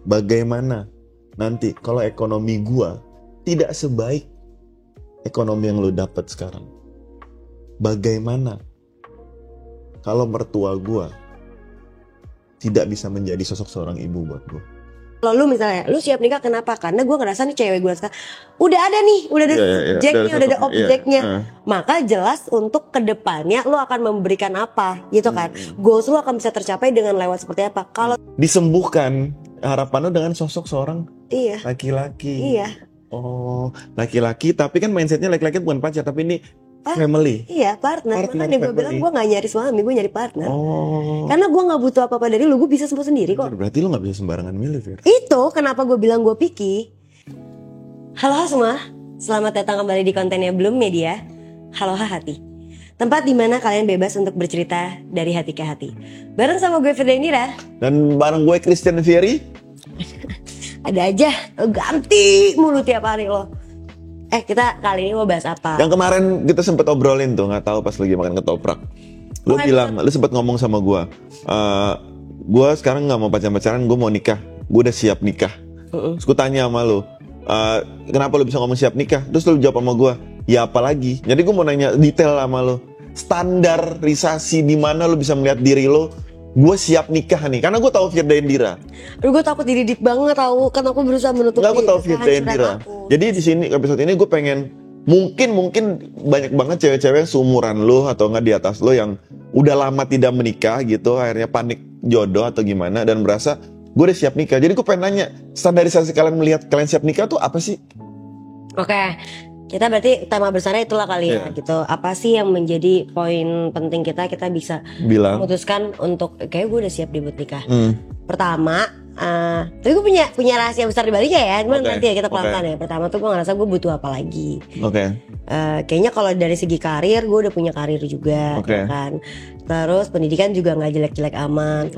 bagaimana nanti kalau ekonomi gua tidak sebaik ekonomi yang lo dapat sekarang? Bagaimana kalau mertua gua tidak bisa menjadi sosok seorang ibu buat gua? Kalau lu misalnya, lu siap nikah kenapa? Karena gue ngerasa nih cewek gue sekarang udah ada nih, udah ada subjeknya, udah ada objeknya. Maka jelas untuk kedepannya lu akan memberikan apa, gitu kan? Goals lu akan bisa tercapai dengan lewat seperti apa? Kalau disembuhkan harapan lu dengan sosok seorang laki-laki. Iya. Oh, laki-laki, tapi kan mindsetnya laki-laki bukan pacar, tapi ini family. Iya, partner. Makanya gue bilang gue gak nyari suami, gue nyari partner. Karena gue gak butuh apa-apa dari lu, gue bisa sembuh sendiri kok. Berarti lu gak bisa sembarangan milih, Fir. Itu kenapa gue bilang gue picky. Halo semua, selamat datang kembali di kontennya Bloom Media. Halo hati, tempat dimana kalian bebas untuk bercerita dari hati ke hati. Bareng sama gue Firda Indira. Dan bareng gue Christian Fieri. Ada aja, ganti mulu tiap hari lo. Kita kali ini mau bahas apa? Yang kemarin kita sempet obrolin tuh, nggak tahu pas lagi makan ketoprak. Lu bilang, lu sempet ngomong sama gue. Gue sekarang nggak mau pacaran, gue mau nikah. Gue udah siap nikah. Terus gue tanya sama lu, kenapa lu bisa ngomong siap nikah? Terus lu jawab sama gue, ya apa lagi? Jadi gue mau nanya detail sama lu. Standarisasi di mana lu bisa melihat diri lu? Gue siap nikah nih, karena gue tahu Firda Indira. Gue takut dididik banget tahu, kan aku berusaha menutupi. Nggak, gue tahu Firda Indira. Jadi di sini episode ini gue pengen mungkin banyak banget cewek-cewek yang seumuran lo atau nggak di atas lo yang udah lama tidak menikah gitu, akhirnya panik jodoh atau gimana dan merasa gue udah siap nikah. Jadi gue pengen nanya, standarisasi kalian melihat kalian siap nikah tuh apa sih? Oke. Kita berarti tema besarnya itulah kali ya gitu. Apa sih yang menjadi poin penting kita bisa memutuskan untuk kayak gue udah siap buat nikah. Pertama, tapi gue punya rahasia besar di baliknya ya. Cuman nanti ya kita pelan-pelan ya. Pertama tuh gue ngerasa gue butuh apa lagi. Kayaknya kalau dari segi karir gue udah punya karir juga kan. Terus pendidikan juga nggak jelek-jelek aman.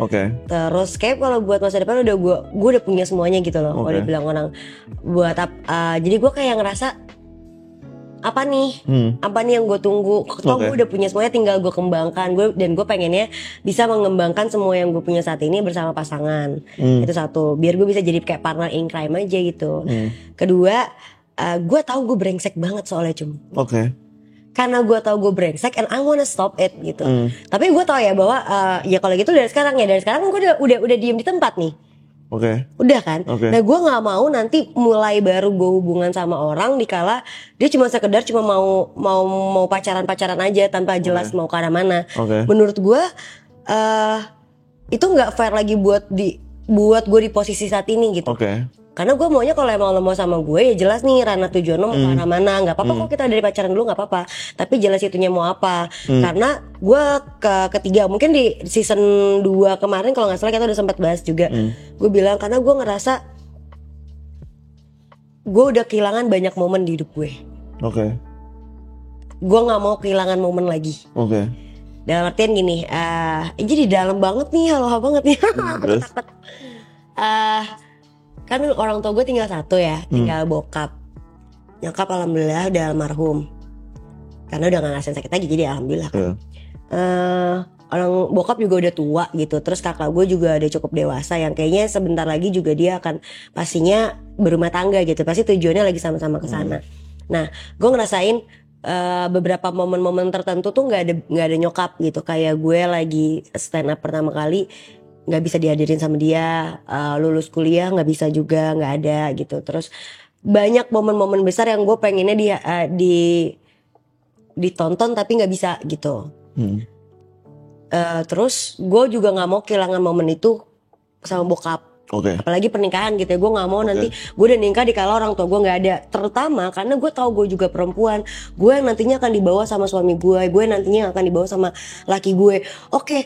Terus kayak kalau buat masa depan gue udah punya semuanya gitu loh. Kalau dibilang orang buat jadi gue kayak ngerasa apa nih yang gue tunggu. Kalau gue udah punya semuanya, tinggal gue kembangkan. Dan gue pengennya bisa mengembangkan semua yang gue punya saat ini bersama pasangan. Itu satu, biar gue bisa jadi kayak partner in crime aja gitu. Kedua, gue tahu gue brengsek banget soalnya karena gue tahu gue brengsek and I wanna stop it gitu. Tapi gue tahu ya bahwa ya kalau gitu dari sekarang gue udah diem di tempat nih. Udah kan. Nah gue nggak mau nanti mulai baru gue hubungan sama orang dikala dia cuma sekedar mau pacaran aja tanpa jelas mau ke arah mana. Menurut gue itu nggak fair lagi buat gue di posisi saat ini gitu. Karena gue maunya kalau emang lo mau sama gue ya jelas nih ranah tujuan lo mau ke arah mana. Gak apa-apa kok kita dari pacaran dulu, gak apa-apa. Tapi jelas itunya mau apa. Karena gue ketiga mungkin di season 2 kemarin kalau gak salah kita udah sempat bahas juga. Gue bilang karena gue ngerasa gue udah kehilangan banyak momen di hidup gue. Gue gak mau kehilangan momen lagi. Dalam artian gini, jadi dalam banget nih, halo banget nih. Aku takut. Kan orang tua gue tinggal satu ya, tinggal bokap. Nyokap alhamdulillah udah almarhum. Karena udah gak ngerasain sakit lagi, jadi alhamdulillah kan. Orang bokap juga udah tua gitu. Terus kakak gue juga udah cukup dewasa, yang kayaknya sebentar lagi juga dia akan pastinya berumah tangga gitu. Pasti tujuannya lagi sama-sama ke sana. Nah, gue ngerasain beberapa momen-momen tertentu tuh nggak ada nyokap gitu. Kayak gue lagi stand up pertama kali nggak bisa dihadirin sama dia, lulus kuliah nggak bisa juga, nggak ada gitu. Terus banyak momen-momen besar yang gue pengennya ditonton tapi nggak bisa gitu. Terus gue juga nggak mau kehilangan momen itu sama bokap. Apalagi pernikahan gitu ya, gue nggak mau nanti gue udah nikah dikala orang tua gue nggak ada. Terutama karena gue tahu gue juga perempuan, gue yang nantinya akan dibawa sama suami gue nantinya akan dibawa sama laki gue.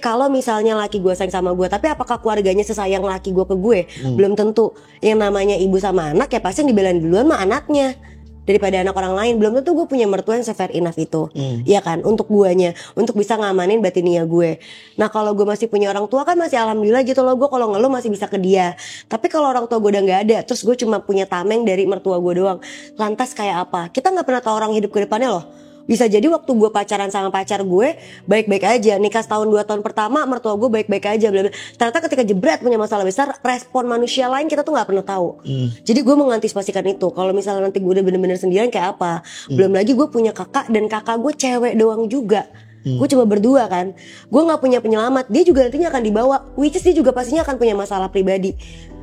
Kalau misalnya laki gue sayang sama gue, tapi apakah keluarganya sesayang laki gue ke gue? Belum tentu. Yang namanya ibu sama anak ya pasti yang dibelain duluan mah anaknya daripada anak orang lain. Belum tentu gue punya mertua yang fair enough itu, ya kan, untuk guanya, untuk bisa ngamanin batinia gue. Nah kalau gue masih punya orang tua kan masih alhamdulillah gitu loh, gue kalau ngeluh masih bisa ke dia. Tapi kalau orang tua gue udah nggak ada, terus gue cuma punya tameng dari mertua gue doang, lantas kayak apa? Kita nggak pernah tahu orang hidup ke depannya loh. Bisa jadi waktu gue pacaran sama pacar gue baik-baik aja, nikah setahun 2 tahun pertama mertua gue baik-baik aja, bla bla. Ternyata ketika jebret punya masalah besar, respon manusia lain kita tuh nggak pernah tahu. Jadi gue mengantisipasikan itu. Kalau misalnya nanti gue udah bener-bener sendirian kayak apa, belum lagi gue punya kakak dan kakak gue cewek doang juga. Gue cuma berdua kan, gue nggak punya penyelamat, dia juga nantinya akan dibawa, which is dia juga pastinya akan punya masalah pribadi.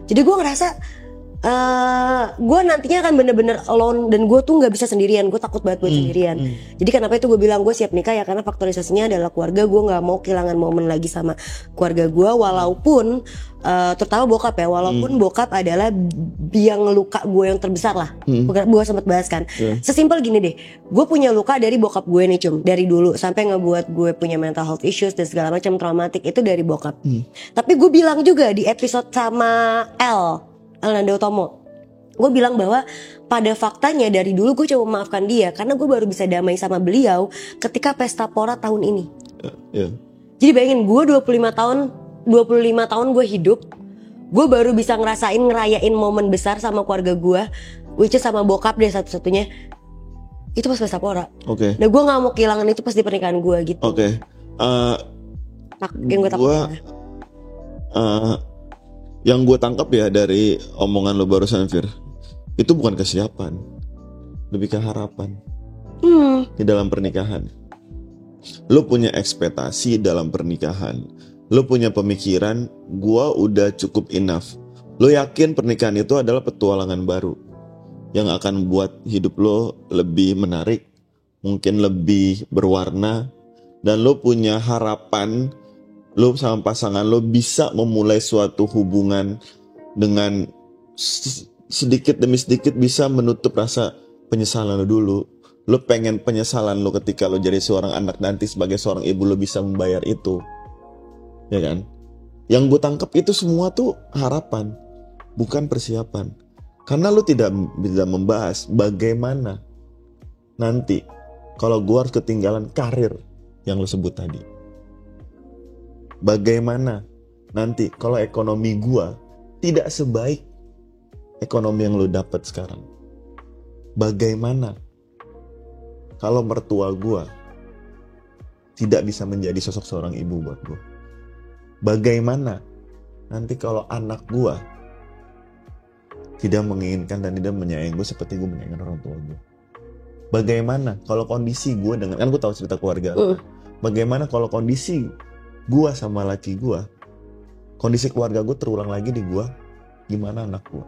Jadi gue ngerasa gue nantinya akan bener-bener alone dan gue tuh nggak bisa sendirian, gue takut banget buat sendirian. Jadi kenapa itu gue bilang gue siap nikah ya, karena faktorisasinya adalah keluarga. Gue nggak mau kehilangan momen lagi sama keluarga gue, walaupun terutama bokap ya, walaupun bokap adalah biang luka gue yang terbesar lah. Gue sempat bahas kan, sesimpel gini deh, gue punya luka dari bokap gue nih Cum, dari dulu sampai ngebuat gue punya mental health issues dan segala macam traumatik itu dari bokap. Tapi gue bilang juga di episode sama Nando Tomo, gue bilang bahwa pada faktanya dari dulu gue coba memaafkan dia karena gue baru bisa damai sama beliau ketika pesta pora tahun ini. Jadi bayangin, gue 25 tahun gue hidup, gue baru bisa ngerayain momen besar sama keluarga gue, which is sama bokap deh satu-satunya, itu pas pesta pora. Nah gue nggak mau kehilangan itu pas di pernikahan gue gitu. Yang gue takut yang gue tangkap ya dari omongan lo barusan, Fir, itu bukan kesiapan, lebih ke harapan di dalam pernikahan. Lo punya ekspektasi dalam pernikahan, lo punya pemikiran, gue udah cukup enough. Lo yakin pernikahan itu adalah petualangan baru yang akan buat hidup lo lebih menarik, mungkin lebih berwarna, dan lo punya harapan lo sama pasangan lo bisa memulai suatu hubungan dengan sedikit demi sedikit bisa menutup rasa penyesalan lo dulu. Lo pengen penyesalan lo ketika lo jadi seorang anak nanti sebagai seorang ibu lo bisa membayar itu, ya kan? Yang gue tangkap itu semua tuh harapan, bukan persiapan. Karena lo tidak bisa membahas bagaimana nanti kalau gue harus ketinggalan karir yang lo sebut tadi. Bagaimana nanti kalau ekonomi gua tidak sebaik ekonomi yang lo dapat sekarang? Bagaimana kalau mertua gua tidak bisa menjadi sosok seorang ibu buat gua? Bagaimana nanti kalau anak gua tidak menginginkan dan tidak menyayangi gua seperti gua menyayangi orang tua gua? Bagaimana kalau kondisi gua dengan, kan gua tahu cerita keluarga. Bagaimana kalau kondisi gua sama laki gua, kondisi keluarga gua terulang lagi di gua, gimana anak gua?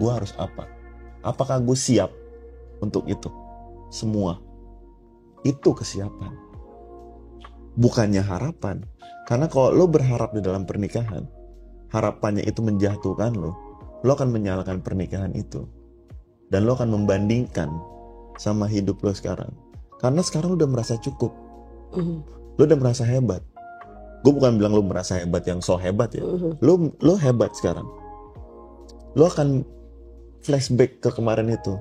Gua harus apa? Apakah gua siap untuk itu? Semua itu kesiapan, bukannya harapan. Karena kalau lo berharap di dalam pernikahan, harapannya itu menjatuhkan lo akan menyalahkan pernikahan itu, dan lo akan membandingkan sama hidup lo sekarang. Karena sekarang lo udah merasa cukup. Lo udah merasa hebat. Gue bukan bilang lo merasa hebat yang so hebat ya. Lo hebat sekarang. Lo akan flashback ke kemarin itu.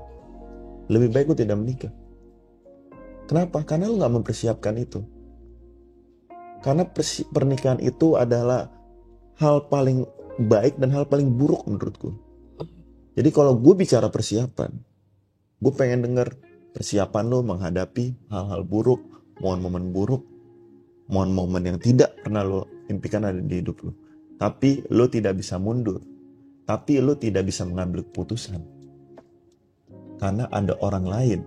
Lebih baik gue tidak menikah. Kenapa? Karena lo gak mempersiapkan itu. Karena pernikahan itu adalah hal paling baik dan hal paling buruk menurutku. Jadi kalau gue bicara persiapan, gue pengen denger persiapan lo menghadapi hal-hal buruk, momen-momen buruk, momen-momen yang tidak pernah lo impikan ada di hidup lo. Tapi lo tidak bisa mundur. Tapi lo tidak bisa mengambil keputusan. Karena ada orang lain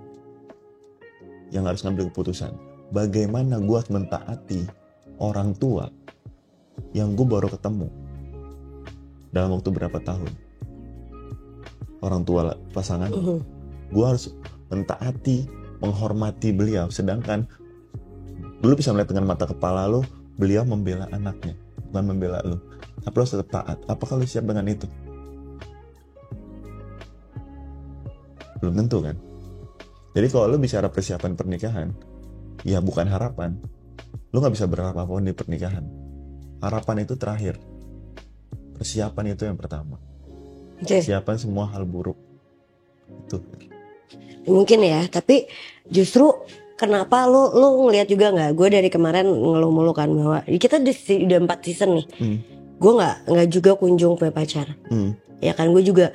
yang harus ngambil keputusan. Bagaimana gue harus mentaati orang tua yang gue baru ketemu dalam waktu berapa tahun. Orang tua pasangan. Gue harus mentaati, menghormati beliau. Sedangkan lu bisa melihat dengan mata kepala lu, beliau membela anaknya, bukan membela lu. Tapi lu tetap taat. Apakah lu siap dengan itu? Belum tentu kan? Jadi kalau lu bicara persiapan pernikahan, ya bukan harapan. Lu gak bisa berharap apapun di pernikahan. Harapan itu terakhir. Persiapan itu yang pertama. Persiapan semua hal buruk. Itu. Mungkin ya, tapi justru kenapa lu ngelihat juga nggak? Gue dari kemarin ngeluh mulu kan bahwa kita udah 4 season nih. Gue nggak juga kunjung punya pacar. Ya kan, gue juga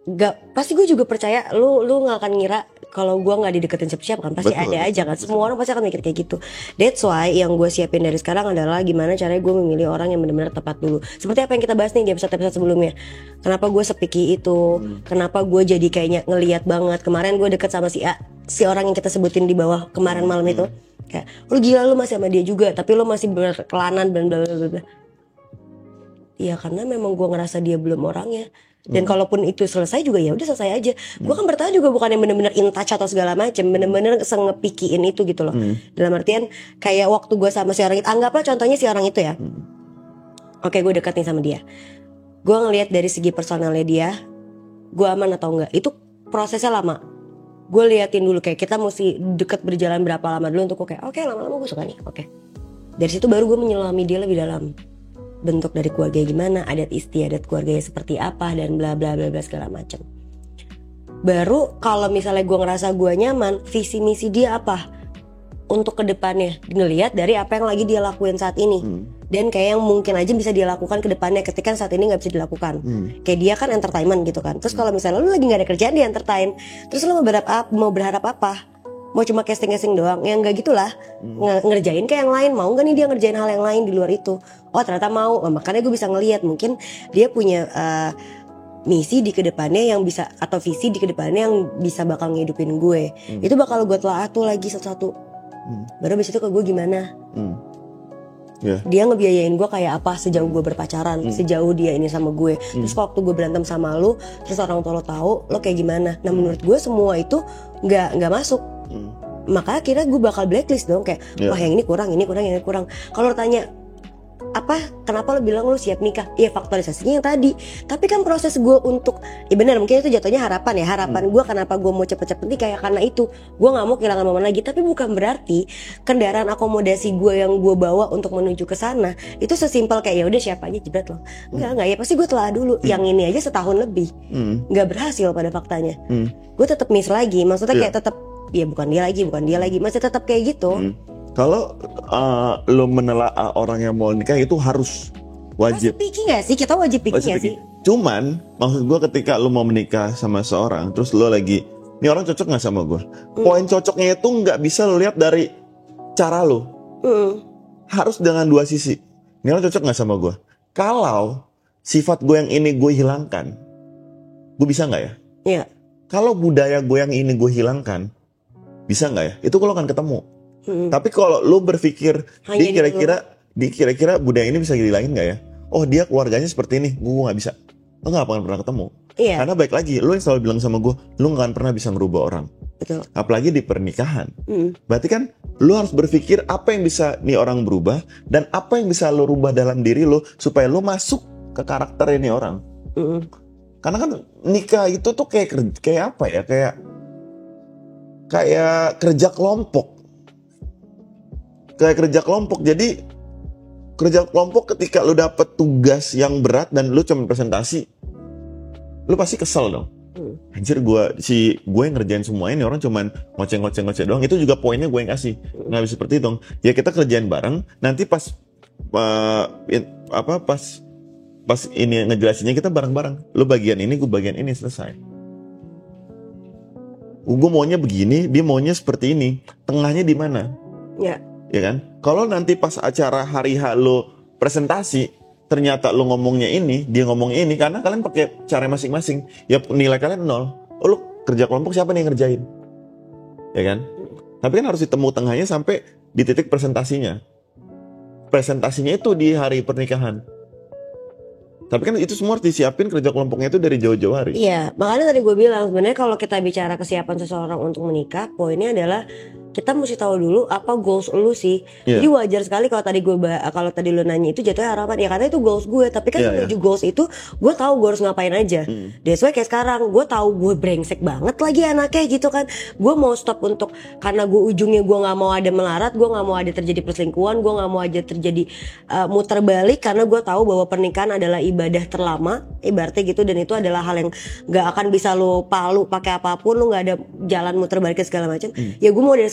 nggak, pasti gue juga percaya lu nggak akan ngira kalau gue nggak dideketin siapa-siapa kan pasti ada aja kan. Semua orang pasti akan mikir kayak gitu. That's why yang gue siapin dari sekarang adalah gimana caranya gue memilih orang yang benar-benar tepat dulu. Seperti apa yang kita bahas nih di episode sebelumnya. Kenapa gue sepiki itu? Kenapa gue jadi kayaknya ngelihat banget. Kemarin gue deket sama si A, si orang yang kita sebutin di bawah kemarin malam itu. Kayak lu gila, lu masih sama dia juga, tapi lu masih berkelanan dan bla bla bla. Iya karena memang gue ngerasa dia belum orangnya. Dan kalaupun itu selesai juga ya udah selesai aja. Gue kan bertahan juga bukan yang bener-bener in touch atau segala macem, bener-bener sengepikiin itu gitu loh. Dalam artian kayak waktu gue sama si orang itu, anggaplah contohnya si orang itu ya. Oke, gue deket nih sama dia. Gue ngelihat dari segi personalnya dia, gue aman atau enggak. Itu prosesnya lama. Gue liatin dulu kayak kita mesti deket berjalan berapa lama dulu untuk oke, lama-lama gue suka nih. Oke. Dari situ baru gue menyelami dia lebih dalam. Bentuk dari keluarga gimana, adat istiadat keluarganya seperti apa dan bla bla bla bla segala macam. Baru kalau misalnya gue ngerasa gue nyaman, visi misi dia apa untuk kedepannya, ngelihat dari apa yang lagi dia lakuin saat ini dan kayak yang mungkin aja bisa dia lakukan kedepannya ketika saat ini nggak bisa dilakukan. Kayak dia kan entertainment gitu kan. Terus kalau misalnya lu lagi nggak ada kerjaan di entertain, terus lu mau berharap apa? Mau cuma casting doang, ya nggak gitulah. Ngerjain kayak yang lain, mau nggak nih dia ngerjain hal yang lain di luar itu? Oh ternyata mau, makanya gue bisa ngelihat mungkin dia punya misi di kedepannya yang bisa, atau visi di kedepannya yang bisa bakal ngehidupin gue. Itu bakal gue telah tuh lagi satu-satu. Baru abis itu ke gue gimana? Dia ngebiayain gue kayak apa sejauh gue berpacaran, sejauh dia ini sama gue. Terus waktu gue berantem sama lu, terus orang tua lo tahu, lo kayak gimana? Nah menurut gue semua itu nggak masuk. Maka akhirnya gue bakal blacklist dong kayak wah yang ini kurang. Kalau tanya apa kenapa lo bilang lo siap nikah, ya faktorisasinya yang tadi. Tapi kan proses gue untuk benar mungkin itu jatuhnya harapan gue kenapa gue mau cepet-cepet nikah ya karena itu gue nggak mau kehilangan momen lagi. Tapi bukan berarti kendaraan akomodasi gue yang gue bawa untuk menuju ke sana itu sesimpel kayak ya udah siapa aja jebret lo. Enggak ya pasti gue telah dulu. Yang ini aja setahun lebih nggak berhasil pada faktanya. Gue tetap miss lagi, maksudnya kayak tetap ya bukan dia lagi masih tetap kayak gitu. Kalau lo menelaah orang yang mau nikah itu harus wajib. Wajib picky gak sih? Kita wajib picky gak sih? Cuman maksud gue ketika lo mau menikah sama seorang, terus lo lagi, ini orang cocok gak sama gue? Poin cocoknya itu gak bisa lo lihat dari cara lo. Harus dengan dua sisi. Ini orang cocok gak sama gue? Kalau sifat gue yang ini gue hilangkan, gue bisa gak ya? Iya. Kalau budaya gue yang ini gue hilangkan, bisa gak ya? Itu lo akan ketemu. Tapi kalau lo berpikir di kira-kira budaya ini bisa dihilangin nggak ya? Oh dia keluarganya seperti ini, gue nggak bisa. Lo nggak akan pernah ketemu. Iya. Karena baik lagi, lo yang selalu bilang sama gue, lo nggak akan pernah bisa merubah orang. Betul. Apalagi di pernikahan. Berarti kan lo harus berpikir apa yang bisa nih orang berubah dan apa yang bisa lo rubah dalam diri lo supaya lo masuk ke karakter ini orang. Karena kan nikah itu tuh kayak apa ya? Kayak kerja kelompok. Jadi kerja kelompok ketika lu dapet tugas yang berat dan lu cuma presentasi, lu pasti kesel dong. Anjir gue yang ngerjain semua ini orang cuman ngoceh doang. Itu juga poinnya gue yang kasih. Nggak bisa seperti itu dong. Ya kita kerjain bareng. Nanti pas ini ngejelasinnya kita bareng-bareng. Lu bagian ini, gue bagian ini, selesai. Gue maunya begini, dia maunya seperti ini. Tengahnya di mana? Ya kan? Kalau nanti pas acara hari H lo presentasi, ternyata lo ngomongnya ini, dia ngomongnya ini, karena kalian pakai cara masing-masing, ya nilai kalian 0. Oh lo kerja kelompok siapa nih yang ngerjain? Ya kan? Tapi kan harus ditemu tengahnya sampai di titik presentasinya. Presentasinya itu di hari pernikahan. Tapi kan itu semua harus disiapin kerja kelompoknya itu dari jauh-jauh hari. Iya, makanya tadi gue bilang sebenarnya kalau kita bicara kesiapan seseorang untuk menikah, poinnya adalah kita mesti tahu dulu apa goals lu sih. Jadi wajar sekali kalau tadi lu nanya itu jatuhnya harapan, ya karena itu goals gue. Tapi kan menuju goals itu gue tahu gue harus ngapain aja. That's why kayak sekarang gue tahu gue brengsek banget lagi anaknya gitu kan. Gue mau stop untuk karena gue ujungnya gue nggak mau ada melarat, gue nggak mau ada terjadi perselingkuhan, gue nggak mau aja terjadi muter balik, karena gue tahu bahwa pernikahan adalah ibadah terlama, ibaratnya gitu, dan itu adalah hal yang nggak akan bisa lo palu pakai apapun, lo nggak ada jalan muter balik segala macam. Ya gue mau dari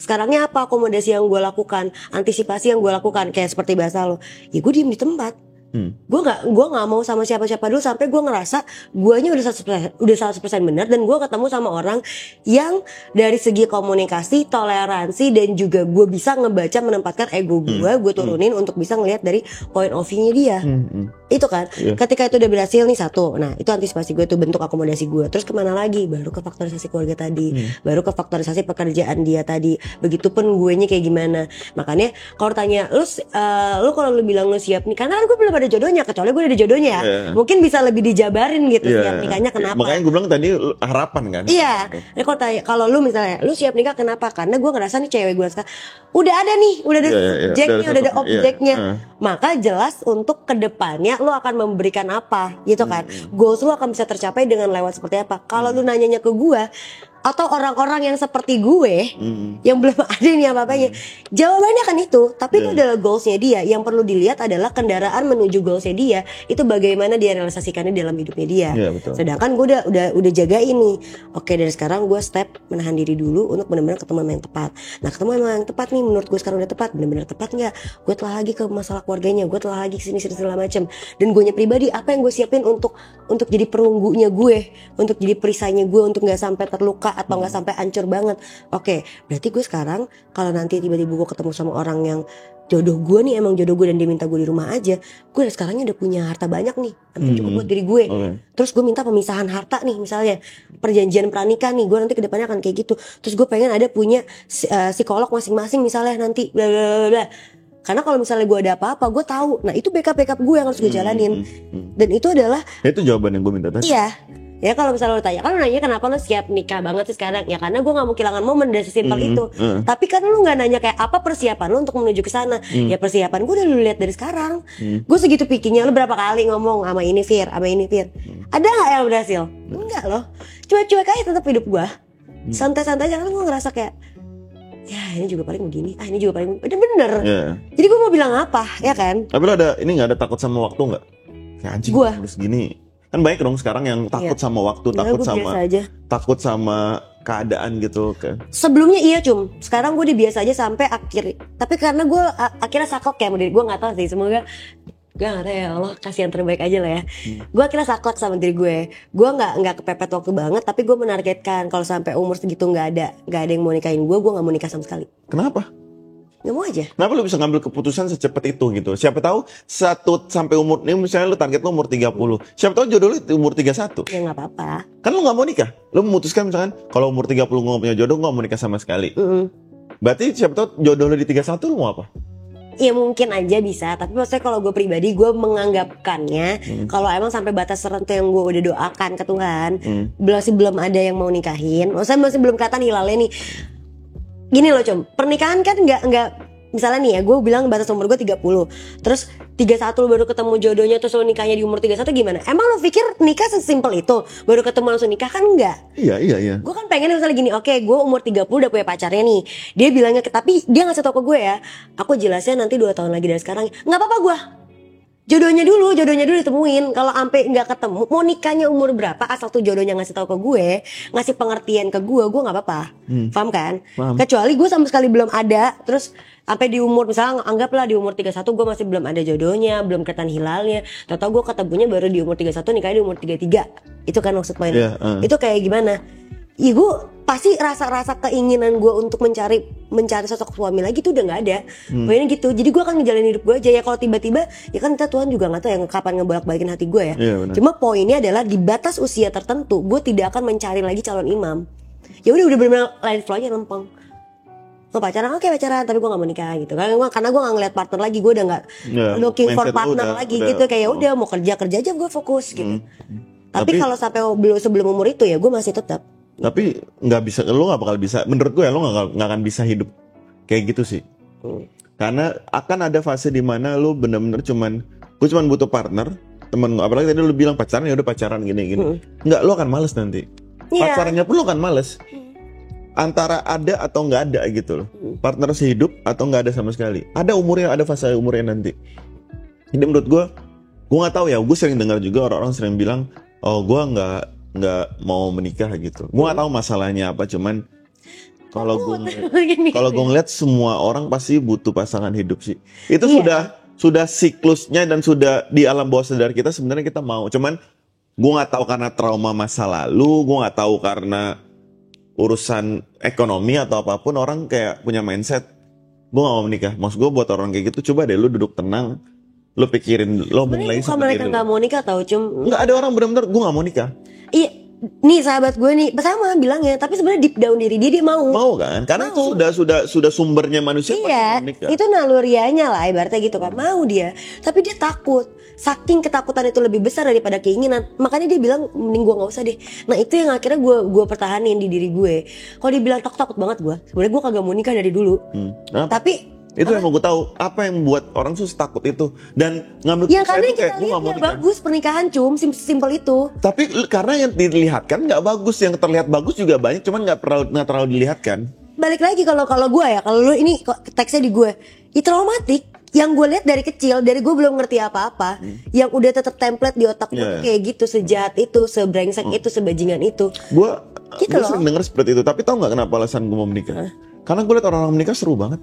sekarangnya apa akomodasi yang gue lakukan, antisipasi yang gue lakukan, kayak seperti bahasa lo, ya gue diem di tempat. Gue nggak mau sama siapa-siapa dulu sampai gue ngerasa guanya udah 100% benar, dan gue ketemu sama orang yang dari segi komunikasi, toleransi, dan juga gue bisa ngebaca, menempatkan ego gue turunin untuk bisa ngelihat dari point of view-nya dia. Itu kan, ketika itu udah berhasil nih satu, nah itu antisipasi gue tuh, bentuk akomodasi gue. Terus kemana lagi? Baru ke faktorisasi keluarga tadi, baru ke faktorisasi pekerjaan dia tadi. Begitupun guenya kayak gimana. Makanya kalau tanya lu kalau lu bilang lu siap nih, karena gue belum ada jodohnya, kecuali gue ada jodohnya ya. Mungkin bisa lebih dijabarin gitu siap nikahnya kenapa. Makanya gue bilang tadi harapan kan. Iya. Nah, kalau tanya, kalau lu misalnya lu siap nikah kenapa? Karena gue ngerasa nih cewek gue sekarang udah ada nih, udah ada subjeknya, udah ada objeknya. Maka jelas untuk kedepannya lu akan memberikan apa gitu kan. Goals lu akan bisa tercapai dengan lewat seperti apa. Kalau lu nanyanya ke gue atau orang-orang yang seperti gue yang belum ada nih apa-apanya, jawabannya kan itu. Tapi itu adalah goalsnya dia. Yang perlu dilihat adalah kendaraan menuju goalsnya dia itu bagaimana dia realisasikannya dalam hidupnya dia. Sedangkan gue udah jaga ini. Oke, dari sekarang gue step menahan diri dulu untuk benar-benar ketemu sama yang tepat. Nah, ketemu sama yang tepat nih menurut gue sekarang udah tepat, benar-benar tepat nggak? Gue telah lagi ke masalah keluarganya, gue telah lagi kesini segala macam. Dan gue pribadi apa yang gue siapin untuk jadi perunggunya gue, untuk jadi perisainya gue, untuk nggak sampai terluka atau nggak sampai hancur banget. Oke, berarti gue sekarang kalau nanti tiba-tiba gue ketemu sama orang yang jodoh gue nih, emang jodoh gue, dan dia minta gue di rumah aja, gue sekarangnya udah punya harta banyak nih, nanti cukup buat diri gue. Terus gue minta pemisahan harta nih, misalnya perjanjian pernikahan nih, gue nanti kedepannya akan kayak gitu. Terus gue pengen ada punya psikolog masing-masing misalnya nanti, bla bla bla. Karena kalau misalnya gue ada apa-apa, gue tahu. Nah itu backup gue yang harus gue jalanin. Dan itu adalah itu jawaban yang gue minta tadi. Iya. Ya kalau misalnya lo tanya, kan lo nanya kenapa lo siap nikah banget sih sekarang? Ya karena gue gak mau kehilangan momen, dari sesimpel itu. Tapi kan lo gak nanya kayak apa persiapan lo untuk menuju ke sana. Ya persiapan gue udah lo lihat dari sekarang. Gue segitu pikirnya. Lo berapa kali ngomong sama ini Fir, sama ini Fir, ada gak yang berhasil? Enggak loh. Cuek-cuek aja tetap hidup gue. Santai-santai aja, karena gue ngerasa kayak ya ini juga paling begini, ini juga paling bener. Jadi gue mau bilang apa, ya kan? Tapi lo ada ini gak ada takut sama waktu gak? Kayak anjing harus gini. Kan banyak dong sekarang yang takut sama waktu, takut sama keadaan gitu kan. Sebelumnya iya sekarang gue udah biasa aja sampai akhir. Tapi karena gue akhirnya saklek ya sama diri gue, gak tahu sih, semoga gue gak tahu ya Allah, kasih yang terbaik aja lah ya. Gue akhirnya saklek sama diri gue gak kepepet waktu banget, tapi gue menargetkan kalau sampai umur segitu gak ada yang mau nikahin gue gak mau nikah sama sekali. Kenapa? Gak mau aja. Kenapa lu bisa ngambil keputusan secepat itu gitu? Siapa tahu sampai umur, ini misalnya lu target lu umur 30, siapa tahu jodoh lu umur 31. Ya gak apa-apa. Kan lu gak mau nikah. Lu memutuskan misalkan kalau umur 30 lu gak punya jodoh, gak mau nikah sama sekali. Berarti siapa tahu jodoh lu di 31 lu mau apa? Ya mungkin aja bisa, tapi maksudnya kalau gue pribadi gue menganggapkannya kalau emang sampai batas tertentu yang gue udah doakan ke Tuhan, belum ada yang mau nikahin, maksudnya masih belum kelihatan hilalnya nih. Gini loh pernikahan kan nggak misalnya nih ya, gue bilang batas umur gue 30, terus 31 lu baru ketemu jodohnya, terus lu nikahnya di umur 31 gimana? Emang lu pikir nikah sesimpel itu? Baru ketemu langsung nikah kan enggak? Iya. Gue kan pengen misalnya gini, oke, gue umur 30 udah punya pacarnya nih. Dia bilangnya, tapi dia ngasih tau ke gue ya, aku jelasnya nanti 2 tahun lagi dari sekarang. Nggak apa-apa gue. Jodohnya dulu ditemuin. Kalau sampai nggak ketemu, mau nikahnya umur berapa, asal tuh jodohnya ngasih tahu ke gue, ngasih pengertian ke gue nggak apa-apa. Paham kan? Paham. Kecuali gue sama sekali belum ada, terus sampai di umur misalnya anggaplah di umur 31 gue masih belum ada jodohnya, belum kelihatan hilalnya, tahu gue ketemunya baru di umur 31, nikahnya di umur 33. Itu kan maksud poin. Itu kayak gimana? Ya gue pasti rasa keinginan gue untuk mencari sosok suami lagi tuh udah nggak ada. Pokoknya gitu. Jadi gue akan ngejalanin hidup gue aja ya. Kalau tiba-tiba ya kan kita Tuhan juga nggak tahu yang kapan ngebolak-balikin hati gue ya. Cuma poinnya adalah di batas usia tertentu gue tidak akan mencari lagi calon imam. Ya udah benar-benar line flow-nya lempeng. Lo pacaran, oke pacaran, tapi gue gak mau nikah gitu. Karena gue gak ngeliat partner lagi, gue udah gak looking for partner lagi gitu. Kayak udah mau kerja aja gue fokus gitu. Tapi kalau sampai sebelum umur itu ya gue masih tetap. Tapi nggak bisa, lo nggak bakal bisa. Menurut gue ya lo nggak akan bisa hidup kayak gitu sih. Karena akan ada fase di mana lo benar-benar gue cuman butuh partner, temen. Apalagi tadi lo bilang pacaran, ya udah pacaran gini. Nggak, lo akan males nanti. Pacarannya pun lo akan males. Antara ada atau nggak ada gitu loh. Partner sehidup atau nggak ada sama sekali. Ada umurnya, ada fase umurnya nanti. Jadi menurut gue nggak tahu ya. Gue sering dengar juga orang-orang sering bilang, oh gue nggak mau menikah gitu. Gue nggak tahu masalahnya apa, cuman kalau gue ngeliat semua orang pasti butuh pasangan hidup sih. Itu sudah siklusnya dan sudah di alam bawah sadar kita sebenarnya kita mau. Cuman gue nggak tahu karena trauma masa lalu, gue nggak tahu karena urusan ekonomi atau apapun, orang kayak punya mindset gue gak mau menikah. Maksud gue buat orang kayak gitu, coba deh lu duduk tenang, lu pikirin, lo mulai sama mereka nggak mau nikah tau, nggak ada orang benar-benar gue nggak mau nikah. Iya, nih sahabat gue nih sama bilangnya, tapi sebenarnya deep down diri dia mau kan, karena itu sudah sumbernya manusia. Iya, itu nalurianya lah ibaratnya gitu kan, mau dia, tapi dia takut. Saking ketakutan itu lebih besar daripada keinginan, makanya dia bilang mending gue nggak usah deh. Nah itu yang akhirnya gue pertahanin di diri gue. Kalau dia bilang takut banget gue, sebenarnya gue kagak mau nikah dari dulu. Tapi itu yang mau gue tahu, apa yang buat orang tuh takut itu dan ngambil ya karena yang kita lihat bagus pernikahan simpel itu. Tapi karena yang dilihatkan nggak bagus, yang terlihat bagus juga banyak, cuman nggak terlalu dilihatkan. Balik lagi kalau gue ya, kalau lu ini teksnya di gue, itu traumatik. Yang gue lihat dari kecil, dari gue belum ngerti apa-apa, yang udah tetap template di otak gue kayak gitu, sejahat itu, sebrengsek itu, sebajingan itu. Gue sering denger seperti itu, tapi tau nggak kenapa alasan gue mau menikah? Karena gue lihat orang-orang menikah seru banget.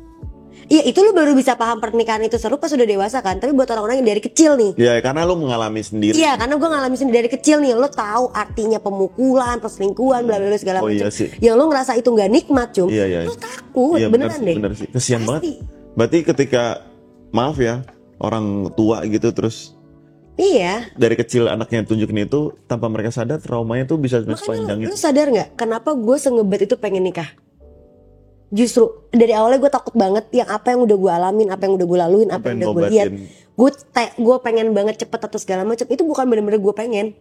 Iya, itu lu baru bisa paham pernikahan itu seru pas udah dewasa kan. Tapi buat orang-orang yang dari kecil nih. Iya, karena lu mengalami sendiri. Iya, karena gue ngalami sendiri dari kecil nih. Lu tahu artinya pemukulan, perselingkuhan, bla bla segala macam. Yang lu ngerasa itu nggak nikmat, cum. Iya. Lu takut, beneran deh. Bener sih, kesian banget. Berarti ketika maaf ya, orang tua gitu terus dari kecil anaknya tunjukin itu tanpa mereka sadar, traumanya tuh bisa sepanjang itu. Lu sadar nggak kenapa gue sengebet itu pengen nikah? Justru dari awalnya gue takut banget yang apa yang udah gue alamin, apa yang udah gue laluin, apa yang udah gue lihat. Gue pengen banget cepet atau segala macam. Itu bukan bener-bener gue pengen.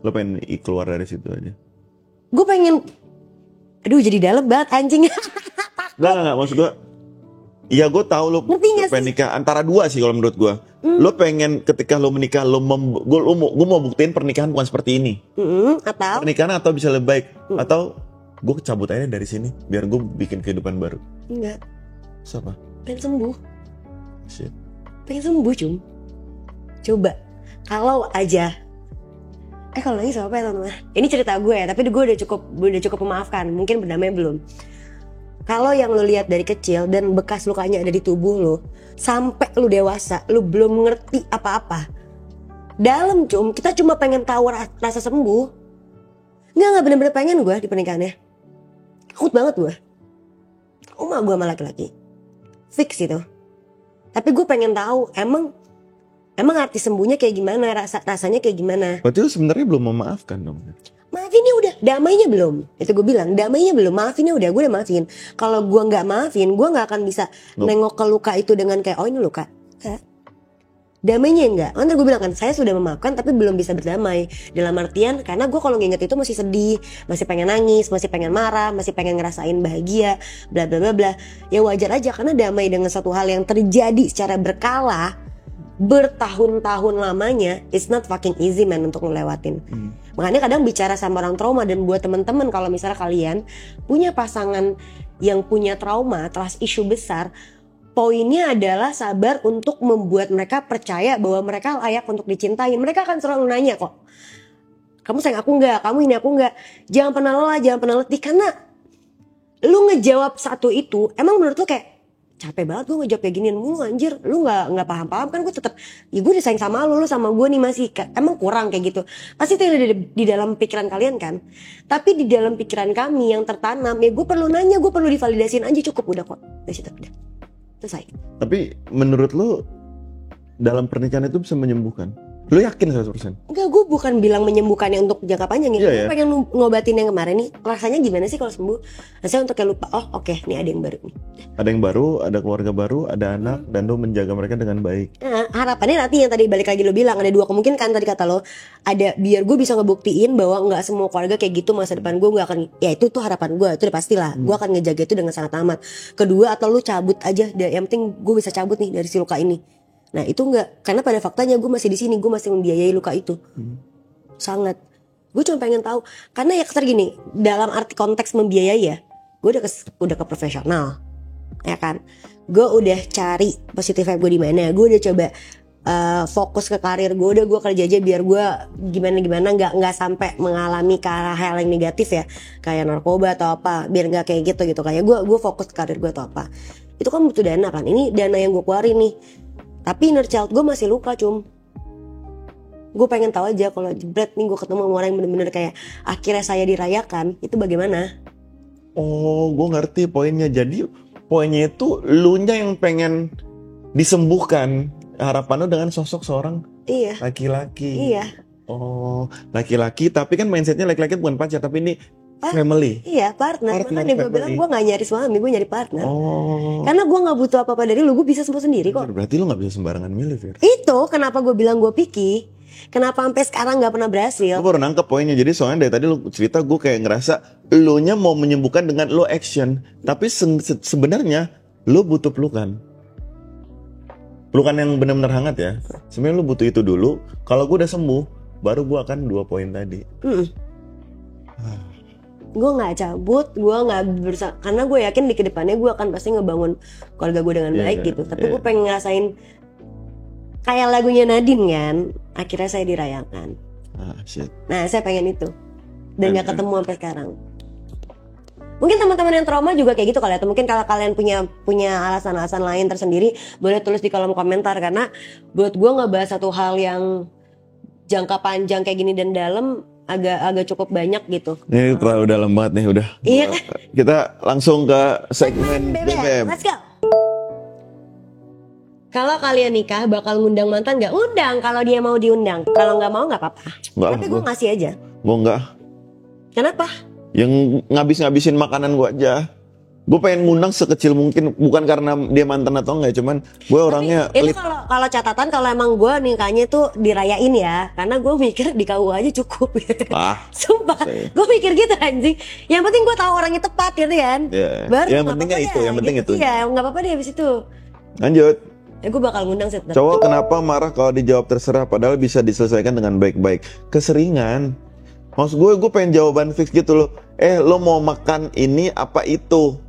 Lo pengen keluar dari situ aja? Gue pengen, aduh jadi dalam banget anjing. Nggak maksud gue. Iya gue tahu lo pengen nikah antara dua sih kalau menurut gue. Lo pengen ketika lo menikah gue mau buktiin pernikahan bukan seperti ini. Atau pernikahan atau bisa lebih baik atau gue cabut aja dari sini biar gue bikin kehidupan baru. Enggak. Siapa? Pengen sembuh. Shit. Pengen sembuh cum. Coba kalau aja. Kalau lagi sama apa ya teman-teman? Ini cerita gue ya, tapi gue udah cukup memaafkan. Mungkin berdamai belum. Kalau yang lu lihat dari kecil dan bekas lukanya ada di tubuh lu, sampai lu dewasa, lu belum ngerti apa-apa. Dalam cum, kita cuma pengen tahu rasa sembuh. Nggak bener-bener pengen gue di pernikahannya. Takut banget gue. Trauma gue sama laki-laki. Fix itu. Tapi gue pengen tahu emang arti sembuhnya kayak gimana, rasanya kayak gimana. Berarti lu sebenarnya belum memaafkan dong. Maafinnya udah, damainya belum. Itu gue bilang, damainya belum, maafinnya udah, gue udah maafin. Kalau gue nggak maafin, gue nggak akan bisa nengok ke luka itu dengan kayak oh ini luka. Damainya enggak. Nanti gue bilang kan, saya sudah memaafkan tapi belum bisa berdamai. Dalam artian karena gue kalau nginget itu masih sedih, masih pengen nangis, masih pengen marah, masih pengen ngerasain bahagia, bla bla bla bla. Ya wajar aja karena damai dengan satu hal yang terjadi secara berkala, bertahun-tahun lamanya, it's not fucking easy man untuk ngelewatin. Makanya kadang bicara sama orang trauma, dan buat teman-teman kalau misalnya kalian punya pasangan yang punya trauma, trust issue besar, poinnya adalah sabar untuk membuat mereka percaya bahwa mereka layak untuk dicintai. Mereka akan selalu nanya kok, kamu sayang aku nggak, kamu ini aku nggak. Jangan pernah lelah, jangan pernah letih, karena lu ngejawab satu itu, emang menurut lu kayak capek banget gue ngejawab kayak ginian mulu anjir, lu nggak paham kan. Gue tetap ya gue udah sayang sama lu sama gue nih masih emang kurang kayak gitu. Pasti itu yang ada di dalam pikiran kalian kan. Tapi di dalam pikiran kami yang tertanam, ya gue perlu nanya, gue perlu divalidasiin aja, cukup udah kok dari situ udah selesai. Tapi menurut lu dalam pernikahan itu bisa menyembuhkan? Lu yakin 100%? Enggak, gue bukan bilang menyembuhkannya untuk jangka panjang ya. Gue pengen ngobatin yang kemarin nih. Rasanya gimana sih kalau sembuh? Rasanya untuk kayak lupa, oh oke, nih ada yang baru nih. Ada yang baru, ada keluarga baru, ada anak, dan lu menjaga mereka dengan baik. Nah, harapannya nanti yang tadi balik lagi lo bilang, ada dua kemungkinan kan tadi kata lo. Ada biar gue bisa ngebuktiin bahwa gak semua keluarga kayak gitu, masa depan gue gak akan, ya itu tuh harapan gue, itu udah pastilah. Gue akan ngejaga itu dengan sangat amat. Kedua, atau lu cabut aja, yang penting gue bisa cabut nih dari si luka ini. Nah itu enggak, karena pada faktanya gue masih di sini, gue masih membiayai luka itu. Sangat. Gue cuma pengen tahu, karena ya keser gini, dalam arti konteks membiayai ya, gue udah ke profesional, ya kan. Gue udah cari positif vibe gue di mana, gue udah coba fokus ke karir gue, gue kerja aja biar gue gimana nggak sampai mengalami ke arah hal yang negatif ya, kayak narkoba atau apa, biar nggak kayak gitu kayak gue fokus ke karir gue atau apa. Itu kan butuh dana kan, ini dana yang gue keluarin nih. Tapi inner child gue masih luka cum. Gue pengen tahu aja kalau jebret nih gue ketemu sama orang yang bener-bener kayak akhirnya saya dirayakan, itu bagaimana? Oh, gue ngerti poinnya. Jadi poinnya itu lu nya yang pengen disembuhkan. Harapan lu dengan sosok seorang laki-laki. Iya. Oh, laki-laki tapi kan mindsetnya laki-laki bukan pacar tapi ini family. Iya, partner. Makanya gue bilang gue gak nyari suami, gue nyari partner. Karena gue gak butuh apa-apa dari lu, gue bisa sembuh sendiri kok. Berarti lu gak bisa sembarangan milih, Fir. Itu kenapa gue bilang gue picky. Kenapa sampai sekarang gak pernah berhasil. Gue baru nangkep poinnya. Jadi soalnya dari tadi lu cerita gue kayak ngerasa lu nya mau menyembuhkan dengan lu action. Tapi sebenarnya lu butuh pelukan. Pelukan yang benar-benar hangat ya. Sebenarnya lu butuh itu dulu. Kalau gue udah sembuh, baru gue akan 2 poin tadi. Gue nggak cabut, gue nggak karena gue yakin di kedepannya gue akan pasti ngebangun keluarga gue dengan baik gitu. Tapi gue pengen ngerasain kayak lagunya Nadine kan, akhirnya saya dirayakan. Nah, saya pengen itu dan nggak ketemu sampai sekarang. Mungkin teman-teman yang trauma juga kayak gitu kali ya. Atau mungkin kalau kalian punya alasan-alasan lain tersendiri, boleh tulis di kolom komentar. Karena buat gue ngebahas satu hal yang jangka panjang kayak gini dan dalam agak cukup banyak gitu. Ini terlalu dalam banget nih udah. Iya. Kita langsung ke segmen BBM. Let's go. Kalau kalian nikah bakal ngundang mantan nggak? Undang kalau dia mau diundang. Kalau nggak mau nggak apa-apa. Tapi gue ngasih aja. Gue nggak. Kenapa? Yang ngabis-ngabisin makanan gue aja. Gue pengen ngundang sekecil mungkin, bukan karena dia mantan atau enggak, cuman gue orangnya itu kalau catatan kalau emang gue nikahnya tuh dirayain ya, karena gue mikir di KUA aja cukup. Sumpah, gue mikir gitu anjing. Yang penting gue tahu orangnya tepat gitu kan. Baru yang pentingnya itu, yang penting itu. Iya, nggak apa-apa deh habis itu. Lanjut. Gue bakal ngundang sih. Cowok kenapa marah kalau dijawab terserah, padahal bisa diselesaikan dengan baik-baik? Keseringan. Maksud gue pengen jawaban fix gitu loh. Lo mau makan ini apa itu?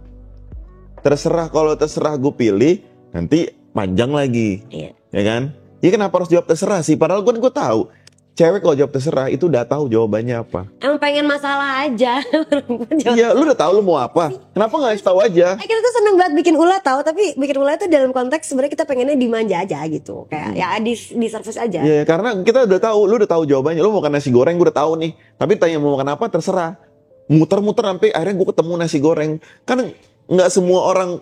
Terserah, kalau terserah gue pilih, nanti panjang lagi. Iya. Ya kan? Ya kenapa harus jawab terserah sih? Padahal gue tahu. Cewek kalau jawab terserah itu udah tahu jawabannya apa. Emang pengen masalah aja. Iya, lu udah tahu lu mau apa. Kenapa nggak kasih tahu aja? Kita tuh seneng banget bikin ulah tahu, tapi bikin ulah itu dalam konteks sebenarnya kita pengennya dimanja aja gitu. Kayak ya di service aja. Iya, karena kita udah tahu, lu udah tahu jawabannya. Lu mau makan nasi goreng, gue udah tahu nih. Tapi tanya mau makan apa terserah. Muter-muter sampai akhirnya gue ketemu nasi goreng. Kan nggak semua orang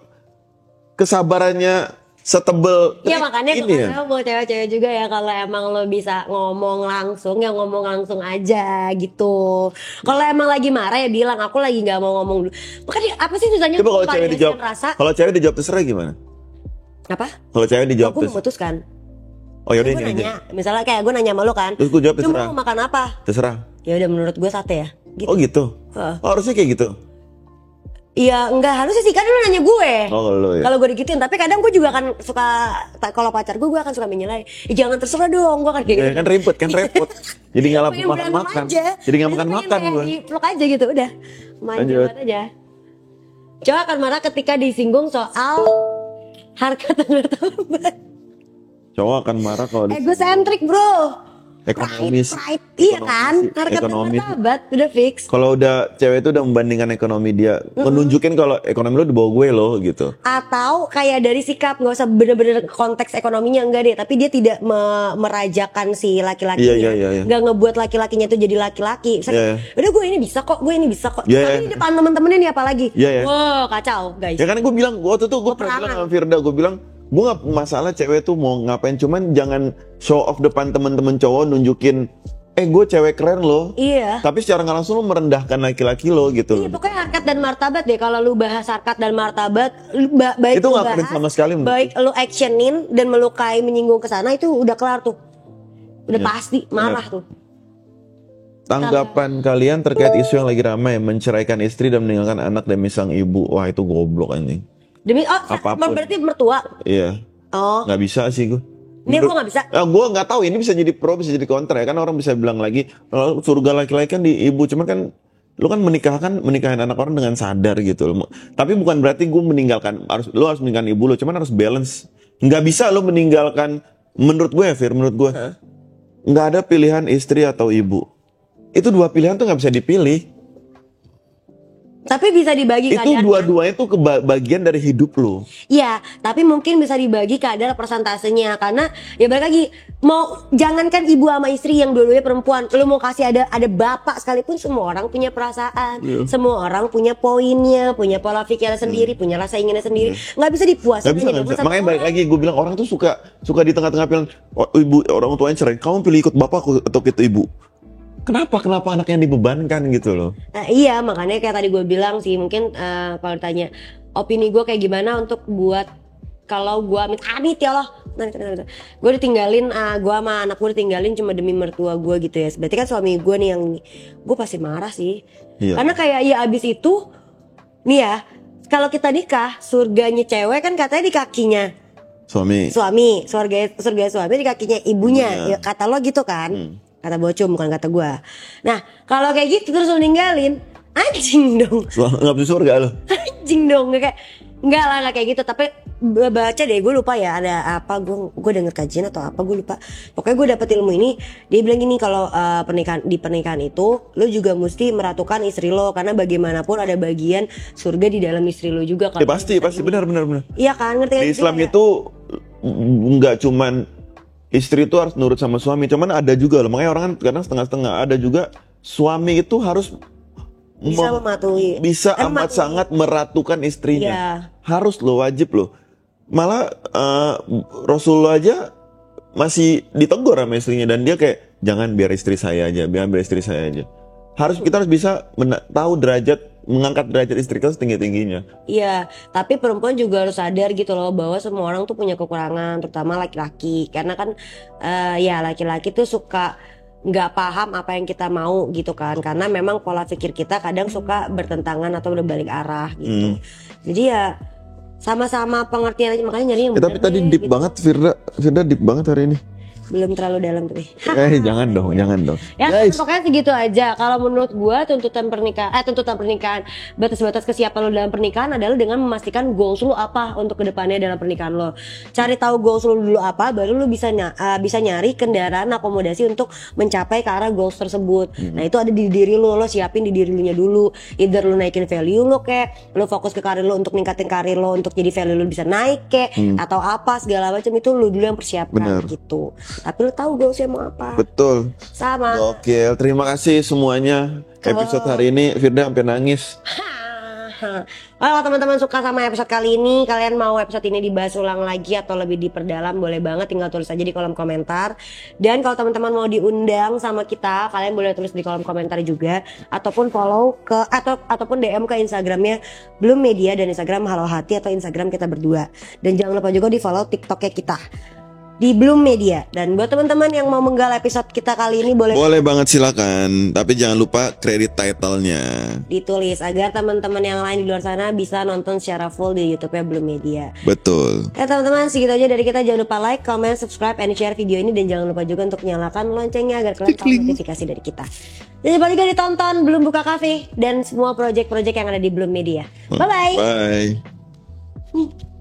kesabarannya setebel ya makanya ini ya. Mau cewek-cewek juga ya, kalau emang lo bisa ngomong langsung ya ngomong langsung aja gitu. Kalau emang lagi marah ya bilang aku lagi nggak mau ngomong dulu. Makanya apa sih susahnya? Coba kalau cewek dijawab, kalau cewek dijawab terserah gimana? Apa? Kalau cewek dijawab aku memutuskan. Oh yaudah gue nanya, misalnya kayak gue nanya sama lo kan, terus gue jawab terserah. Cuma mau makan apa? Terserah. Ya udah menurut gue sate ya. Gitu. Oh gitu. Oh, harusnya kayak gitu. Iya enggak harusnya sih, kan lu nanya gue. Oh, ya. Kalau gue digituin, tapi kadang gue juga akan suka, kalau pacar gue akan suka menyelai. Jangan terserah dong, gue kan kayak gitu. Kan ribet, Jadi nggak makan-makan. Jadi nggak makan-makan gue. Peluk aja gitu, udah. Manja aja. Cowok akan marah ketika disinggung soal harkat dan martabat. Cowok akan marah kalau egosentrik bro. Ekonomis. Iya kan, harkat dan martabat udah fix. Kalau udah cewek itu udah membandingkan ekonomi dia, menunjukin kalau ekonomi lo di bawah gue lo gitu. Atau kayak dari sikap, nggak usah bener-bener konteks ekonominya enggak deh, tapi dia tidak merajakan si laki-lakinya. Iya. Nggak ngebuat laki-lakinya itu jadi laki-laki. Udah gue ini bisa kok, gue ini bisa kok. Tapi di depan temen-temennya nih apalagi. Wow, kacau guys. Ya kan gue bilang waktu itu gue pernah bilang sama Firda, gue bilang gue nggak masalah cewek tuh mau ngapain, cuman jangan show off depan temen-temen cowok nunjukin gue cewek keren loh. Iya. Tapi secara nggak langsung lo merendahkan laki-laki lo gitu. Iya, pokoknya harkat dan martabat deh. Kalau lu bahas harkat dan martabat, baik itu nggak keren sama sekali. Baik lu actionin dan melukai, menyinggung ke sana, itu udah kelar tuh. Udah pasti marah tuh. Tanggapan kalian terkait isu yang lagi ramai, menceraikan istri dan meninggalkan anak demi sang ibu. Wah, itu goblok anjing. Demi berarti mertua. Iya. Oh. Nggak bisa sih gue. Ini gue nggak bisa. Gue nggak tahu, ini bisa jadi pro, bisa jadi kontra ya kan. Orang bisa bilang lagi kalau surga laki-laki kan di ibu, cuman kan lu kan menikahin anak orang dengan sadar gitu. Tapi bukan berarti gue meninggalkan, lu harus meninggalkan ibu lu, cuman harus balance. Nggak bisa lu meninggalkan, menurut gue ya Fir, menurut gue nggak ada pilihan istri atau ibu. Itu dua pilihan tuh nggak bisa dipilih. Tapi bisa dibagi itu dua-duanya tuh bagian dari hidup lo. Iya, tapi mungkin bisa dibagi kadar persentasenya, karena ya balik lagi, mau jangankan ibu sama istri yang dua-duanya perempuan, lo mau kasih ada bapak sekalipun, semua orang punya perasaan, semua orang punya poinnya, punya pola pikirnya sendiri, punya rasa inginnya sendiri, nggak bisa dipuasin. Nggak bisa. Makanya balik lagi gue bilang orang tuh suka di tengah-tengah pilihan, ibu orang tuanya cerai, kamu pilih ikut bapak atau ikut ibu. Kenapa anak yang dibebankan gitu loh? Nah, iya, makanya kayak tadi gue bilang sih, mungkin kalau ditanya opini gue kayak gimana untuk buat kalau gue amit ya Allah, gue ditinggalin, gue sama anak gue ditinggalin cuma demi mertua gue gitu ya. Berarti kan suami gue nih yang gue pasti marah sih. Iya. Karena kayak ya abis itu nih ya, kalau kita nikah, surganya cewek kan katanya di kakinya suami, surga suami di kakinya ibunya. Ya, kata lo gitu kan. Kata Bocum, bukan kata gue. Nah, kalau kayak gitu terus lo ninggalin, anjing dong. Nggak bisa surga lo. Anjing dong, enggak lah, nggak kayak gitu. Tapi baca deh, gue lupa ya ada apa, gue denger kajian atau apa, gue lupa. Pokoknya gue dapet ilmu ini, dia bilang gini, kalau di pernikahan itu lo juga mesti meratukan istri lo, karena bagaimanapun ada bagian surga di dalam istri lo juga kan. Ya, pasti benar. Iya kan, ngerti kan? Di Islam itu nggak cuman istri itu harus nurut sama suami, cuman ada juga loh, makanya orang kan kadang setengah-setengah. Ada juga suami itu harus bisa mematuhi, bisa amat sangat meratukan istrinya. Iya. Harus loh, wajib loh. Malah Rasulullah aja masih ditegur sama istrinya, dan dia kayak jangan, biar istri saya aja. Kita harus bisa tahu mengangkat derajat istri kita setinggi-tingginya. Iya, tapi perempuan juga harus sadar gitu loh, bahwa semua orang tuh punya kekurangan, terutama laki-laki. Karena kan ya laki-laki tuh suka nggak paham apa yang kita mau gitu kan, karena memang pola pikir kita kadang suka bertentangan atau berbalik arah gitu. Jadi ya sama-sama pengertian aja, makanya nyari yang tapi tadi deep gitu. Banget Firda deep banget hari ini. Belum terlalu dalam tapi. Jangan dong. Ya, guys, pokoknya segitu aja. Kalau menurut gua tuntutan pernikahan, batas-batas kesiapan lo dalam pernikahan adalah dengan memastikan goals lo apa untuk kedepannya dalam pernikahan lo. Cari tahu goals lo dulu apa, baru lo bisa nyari kendaraan akomodasi untuk mencapai ke arah goals tersebut. Nah, itu ada di diri lo siapin di diri lo nya dulu. Either lo naikin value lo kayak, lo fokus ke karir lo untuk ningkatin karir lo untuk jadi value lo bisa naik kayak, atau apa segala macam, itu lo dulu yang persiapkan. Gitu. Tapi lu tahu goalsnya mau apa. Betul. Sama. Oke, terima kasih semuanya. Episode hari ini Firda sampai nangis. Kalau teman-teman suka sama episode kali ini, kalian mau episode ini dibahas ulang lagi atau lebih diperdalam, boleh banget, tinggal tulis aja di kolom komentar. Dan kalau teman-teman mau diundang sama kita, kalian boleh tulis di kolom komentar juga, ataupun follow ataupun DM ke Instagramnya Bloom Media dan Instagram Halo Hati atau Instagram kita berdua. Dan jangan lupa juga di follow TikToknya kita di Bloom Media. Dan buat teman-teman yang mau menggal episode kita kali ini, boleh banget, silakan. Tapi jangan lupa kredit title-nya ditulis agar teman-teman yang lain di luar sana bisa nonton secara full di YouTube-nya Bloom Media. Betul. Ya teman-teman, segitu aja dari kita. Jangan lupa like, comment, subscribe, and share video ini, dan jangan lupa juga untuk nyalakan loncengnya agar kalian tahu notifikasi dari kita. Jangan lupa juga ditonton Bloom Buka Cafe dan semua project-project yang ada di Bloom Media. Bye bye. Bye.